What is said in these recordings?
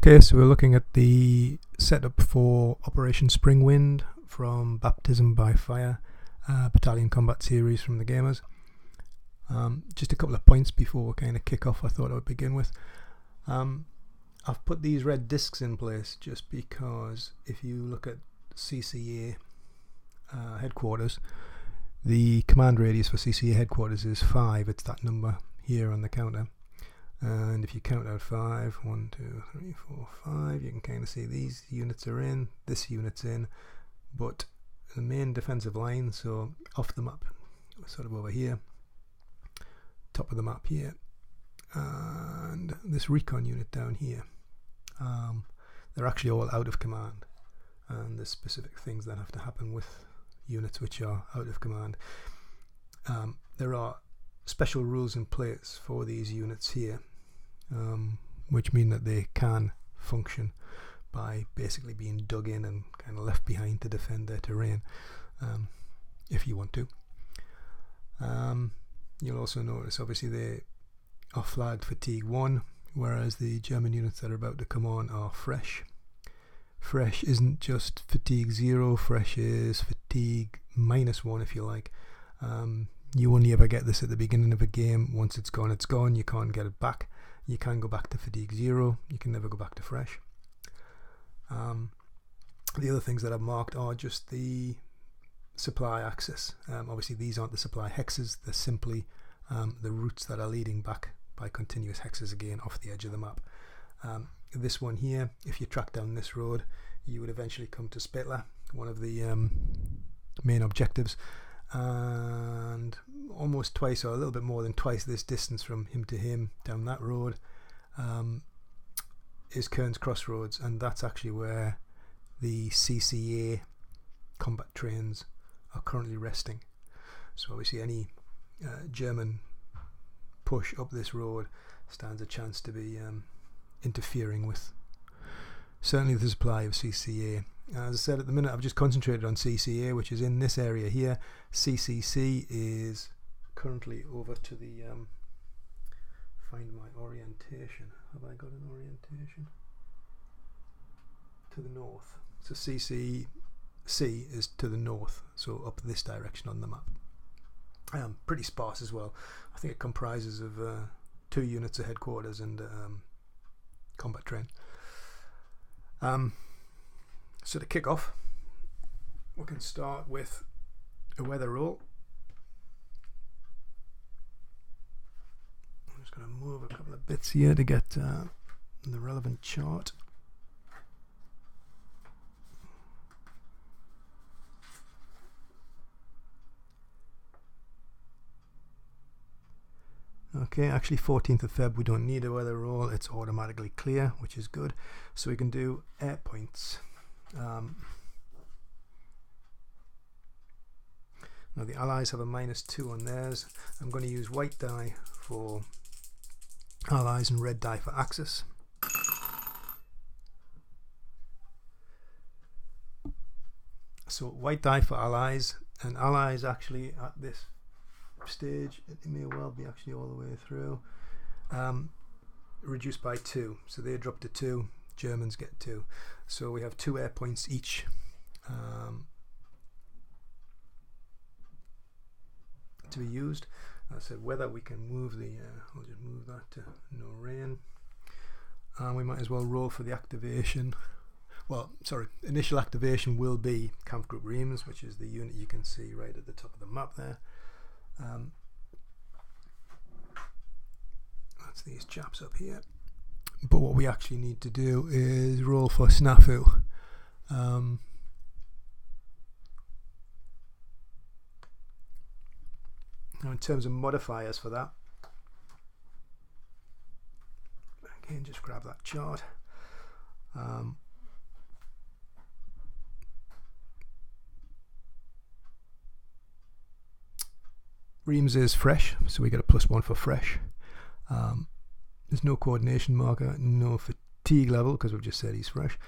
Okay, so we're looking at the setup for Operation Spring Wind from Baptism by Fire, Battalion Combat Series from the Gamers. Just a couple of points before we kind of kick off I thought I would begin with. I've put these red discs in place just because if you look at CCA headquarters, the command radius for CCA headquarters is 5. It's that number here on the counter. And if you count out 5, 1, 2, 3, 4, 5, you can kind of see these units are in, this unit's in, but the main defensive line, so off the map, sort of over here, top of the map here, and this recon unit down here, they're actually all out of command, and there's specific things that have to happen with units which are out of command. There are special rules in place for these units here, which mean that they can function by basically being dug in and kind of left behind to defend their terrain, if you want to. You'll also notice obviously they are flagged fatigue 1, whereas the German units that are about to come on are fresh. Fresh isn't just fatigue 0, fresh is fatigue -1 if you like. You only ever get this at the beginning of a game. Once it's gone, it's gone. You can't get it back. You can go back to fatigue 0. You can never go back to fresh. The other things that I've marked are just the supply access. Obviously these aren't the supply hexes. They're simply the routes that are leading back by continuous hexes again off the edge of the map. This one here, if you track down this road, you would eventually come to Spitler, one of the main objectives. And almost twice, or a little bit more than twice this distance from him to him down that road is Kearns Crossroads, and that's actually where the CCA combat trains are currently resting. So obviously any German push up this road stands a chance to be interfering with certainly the supply of CCA. As I said, at the minute I've just concentrated on CCA, which is in this area here. CCC is currently over to the find my orientation. Have I got an orientation? To the north. So CCC is to the north, so up this direction on the map. Pretty sparse as well. I think it comprises of 2 units of headquarters and combat train. So to kick off, we can start with a weather roll. I'm just going to move a couple of bits here to get the relevant chart. Okay, actually 14th of Feb we don't need a weather roll, it's automatically clear, which is good. So we can do air points. Now the Allies have a -2 on theirs. I'm going to use white die for Allies and red die for Axis. So white die for Allies, and Allies actually at this stage, it may well be actually all the way through, reduced by 2, so they drop to 2, Germans get 2, so we have 2 air points each. To be used. As I said, weather, we can move the I'll just move that to no rain, and we might as well roll for the activation. Well, sorry, initial activation will be Kampfgruppe Reims, which is the unit you can see right at the top of the map there. That's these chaps up here. But what we actually need to do is roll for Snafu. Now in terms of modifiers for that, again just grab that chart. Reims is fresh, so we get a +1 for fresh. There's no coordination marker, no fatigue level because we've just said he's fresh.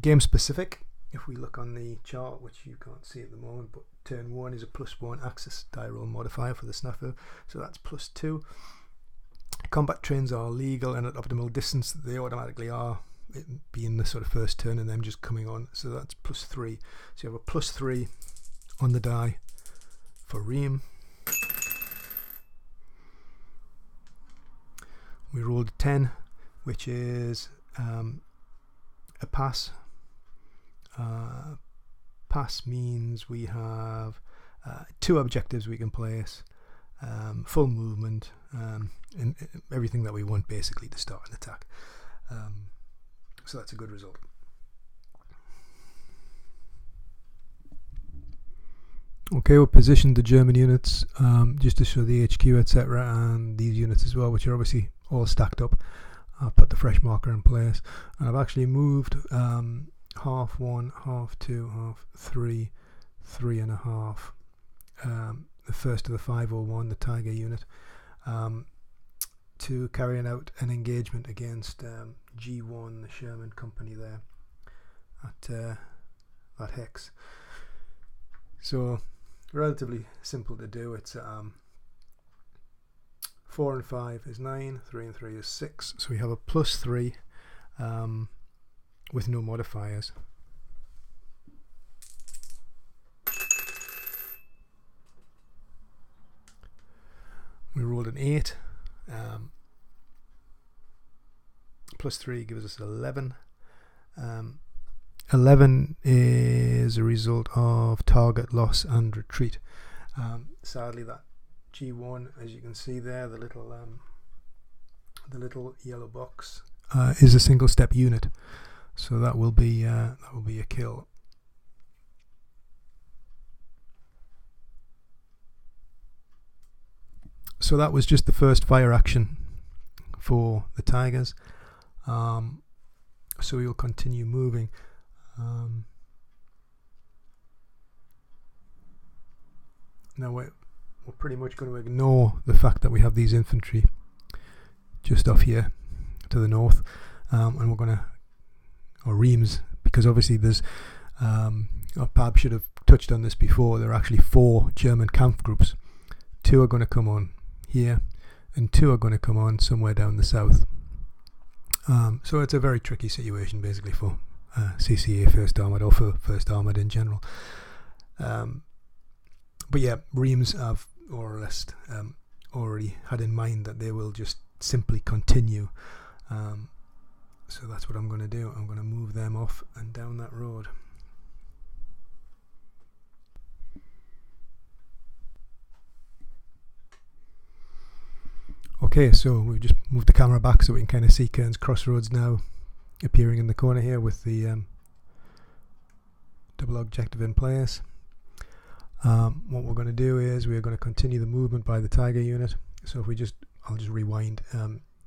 Game specific, if we look on the chart, which you can't see at the moment, but turn 1 is a +1 axis die roll modifier for the Snafu, so that's +2. combat trains are legal and at optimal distance they automatically are, it being the sort of first turn and them just coming on, so that's +3. So you have a +3 on the die for Ream. We rolled a 10, which is a pass. Pass means we have 2 objectives we can place, full movement, and everything that we want basically to start an attack. So that's a good result. Okay, we've positioned the German units just to show the HQ, etc., and these units as well, which are obviously all stacked up. I've put the fresh marker in place, and I've actually moved half 1, half 2, half 3, 3.5. The first of the 501, the Tiger unit, to carrying out an engagement against G1, the Sherman company there at that hex. So relatively simple to do. It's 4 and 5 is 9, 3 and 3 is 6. So we have a +3 with no modifiers. We rolled an 8. +3 gives us 11. 11 is a result of target loss and retreat. Sadly, that G1, as you can see there, the little yellow box, is a single step unit, so that will be a kill. So that was just the first fire action for the Tigers. So we will continue moving. Now we're pretty much going to ignore the fact that we have these infantry just off here to the north, and we're going to, or Reims, because obviously there's, Pab should have touched on this before, there are actually 4 German camp groups. 2 are going to come on here, and 2 are going to come on somewhere down the south. So it's a very tricky situation basically for CCA First Armoured, or for First Armoured in general. But yeah, Reims have more or less already had in mind that they will just simply continue. So that's what I'm going to do. I'm going to move them off and down that road. Okay, so we've just moved the camera back so we can kind of see Cairns Crossroads now appearing in the corner here with the double objective in place. What we're going to do is we're going to continue the movement by the Tiger unit. So if we just, I'll just rewind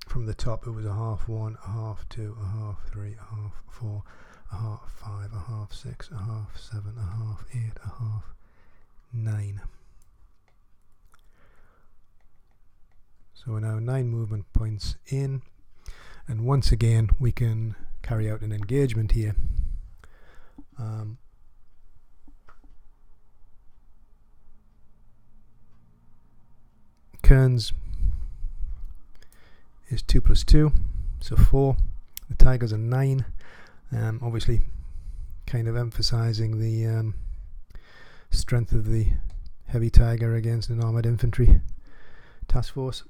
from the top. It was a half 1, a half 2, a half 3, a half 4, a half 5, a half 6, a half 7, a half 8, a half 9. So we're now 9 movement points in, and once again we can carry out an engagement here. Cairns is 2 + 2, so 4. The Tigers are 9. Obviously, kind of emphasising the strength of the heavy Tiger against an armoured infantry task force.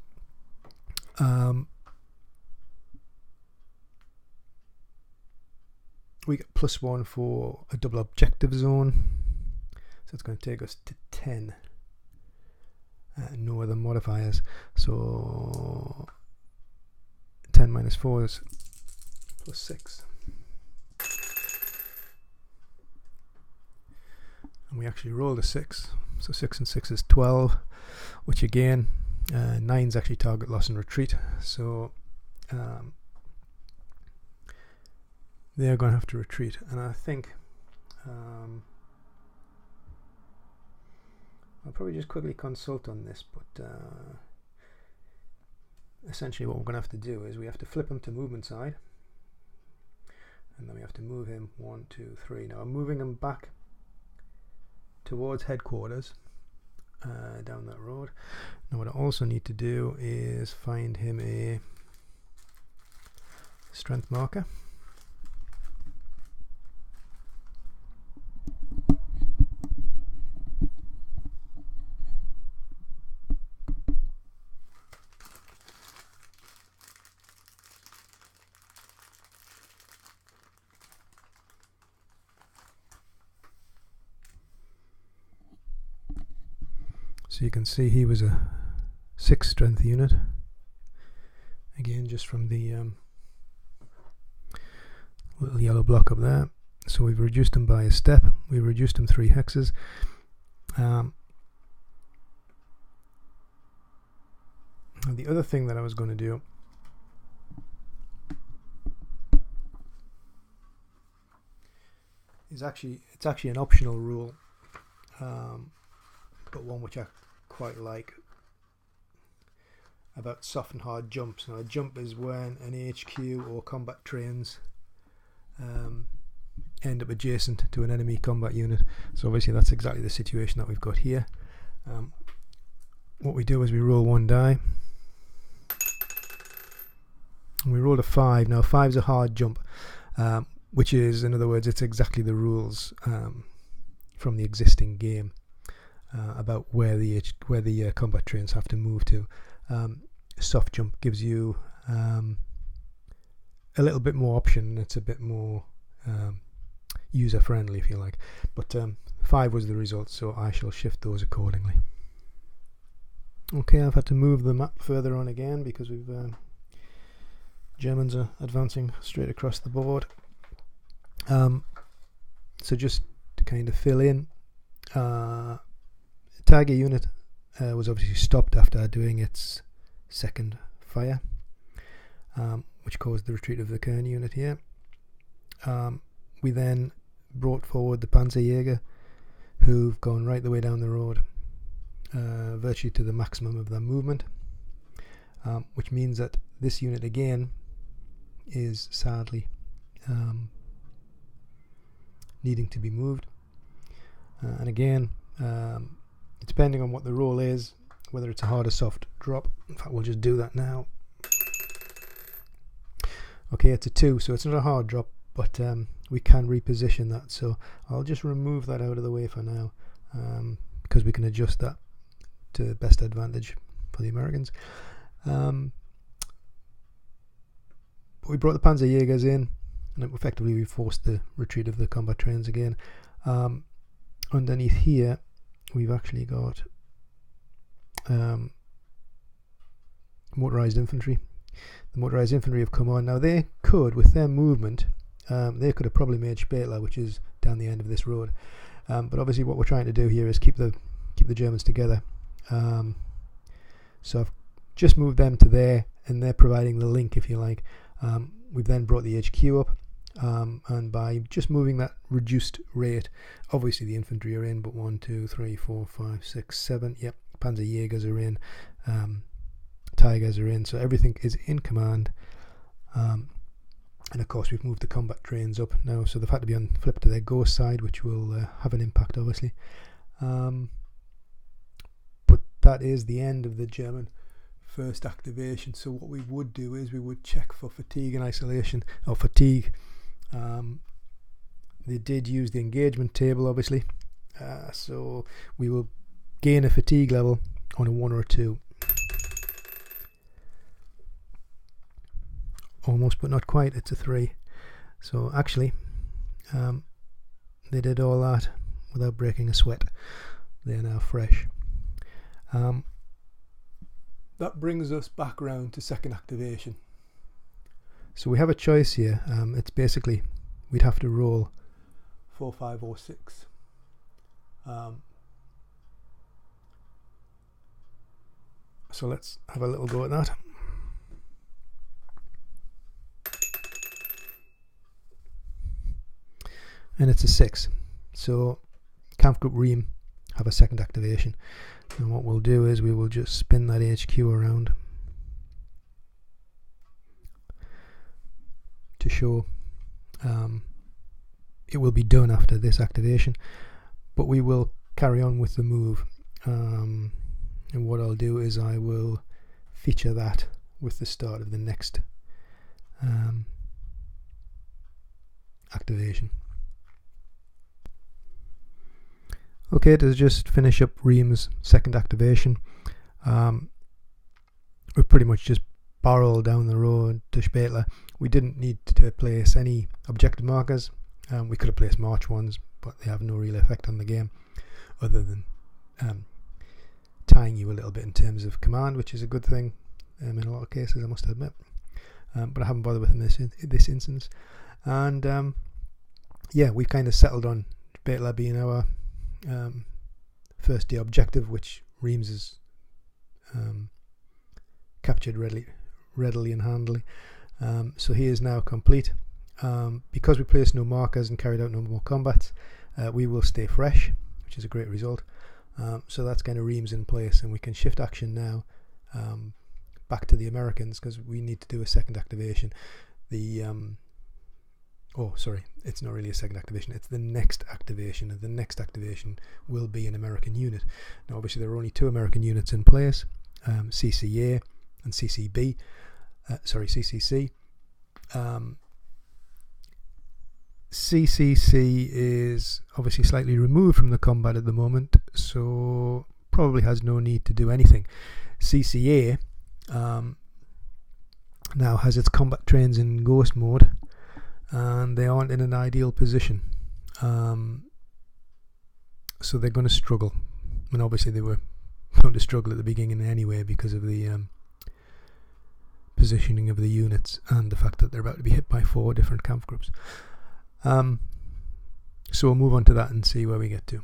We get +1 for a double objective zone, so it's going to take us to 10. No other modifiers, so 10 - 4 is +6, and we actually rolled a 6, so 6 and 6 is 12, which again, 9 is actually target loss and retreat, so they're going to have to retreat. And I think I'll probably just quickly consult on this, but essentially what we're going to have to do is we have to flip him to movement side, and then we have to move him 1, 2, 3. Now I'm moving him back towards headquarters, down that road. Now what I also need to do is find him a strength marker. So you can see he was a 6 strength unit, again just from the little yellow block up there. So we've reduced him by a step, we've reduced him 3 hexes. And the other thing that I was going to do is it's actually an optional rule, but one which I quite like, about soft and hard jumps. Now a jump is when an HQ or combat trains end up adjacent to an enemy combat unit. So obviously that's exactly the situation that we've got here. What we do is we roll 1 die, and we rolled a 5. Now 5 is a hard jump, which is, in other words, it's exactly the rules from the existing game about where the combat trains have to move to. Soft jump gives you a little bit more option. It's a bit more user friendly, if you like, but 5 was the result, so I shall shift those accordingly. Okay, I've had to move the map further on again because we've Germans are advancing straight across the board. So just to kind of fill in, Tiger unit was obviously stopped after doing its second fire, which caused the retreat of the Kern unit here. We then brought forward the Panzerjäger, who've gone right the way down the road, virtually to the maximum of their movement, which means that this unit again is sadly needing to be moved, and again depending on what the roll is, whether it's a hard or soft drop. In fact, we'll just do that now. Okay, it's a 2, so it's not a hard drop, but we can reposition that, so I'll just remove that out of the way for now, because we can adjust that to best advantage for the Americans. But we brought the Panzerjägers in, and effectively we forced the retreat of the combat trains again. Underneath here we've actually got Motorized Infantry. The Motorized Infantry have come on. Now they could, with their movement, they could have probably made Spätler, which is down the end of this road, but obviously what we're trying to do here is keep the Germans together. So I've just moved them to there, and they're providing the link, if you like. We've then brought the HQ up, and by just moving that reduced rate, obviously the infantry are in, but 1, 2, 3, 4, 5, 6, 7, yep, Panzerjägers are in, Tigers are in, so everything is in command. And of course we've moved the combat trains up now, so they've had to be flipped to their ghost side, which will have an impact obviously. But that is the end of the German first activation. So what we would do is we would check for fatigue and isolation, or fatigue. They did use the engagement table obviously, so we will gain a fatigue level on a 1 or a 2. Almost, but not quite. It's a 3. So actually they did all that without breaking a sweat. They're now fresh. That brings us back round to second activation. So we have a choice here. It's basically, we'd have to roll 4, 5 or 6. So let's have a little go at that. And it's a 6. So Kampfgruppe Riem have a second activation, and what we'll do is we will just spin that HQ around to show it will be done after this activation, but we will carry on with the move. and what I'll do is I will feature that with the start of the next activation. Okay, to just finish up Ream's second activation, we pretty much just barreled down the road to Spätler. We didn't need to place any objective markers. We could have placed march ones, but they have no real effect on the game other than tying you a little bit in terms of command, which is a good thing in a lot of cases, I must admit. But I haven't bothered with them in this instance. And yeah, we kind of settled on Spätler being our first day objective, which Reams has captured readily and handily. So he is now complete. Because we placed no markers and carried out no more combats, we will stay fresh, which is a great result. So that's kind of Reams in place, and we can shift action now back to the Americans, because we need to do a second activation. Oh, sorry, it's not really a second activation, it's the next activation, and the next activation will be an American unit. Now obviously there are only two American units in place, CCA and CCB, CCC. CCC is obviously slightly removed from the combat at the moment, so probably has no need to do anything. CCA now has its combat trains in ghost mode, and they aren't in an ideal position, so they're going to struggle. I mean, obviously they were going to struggle at the beginning anyway because of the positioning of the units and the fact that they're about to be hit by 4 different camp groups. So we'll move on to that and see where we get to.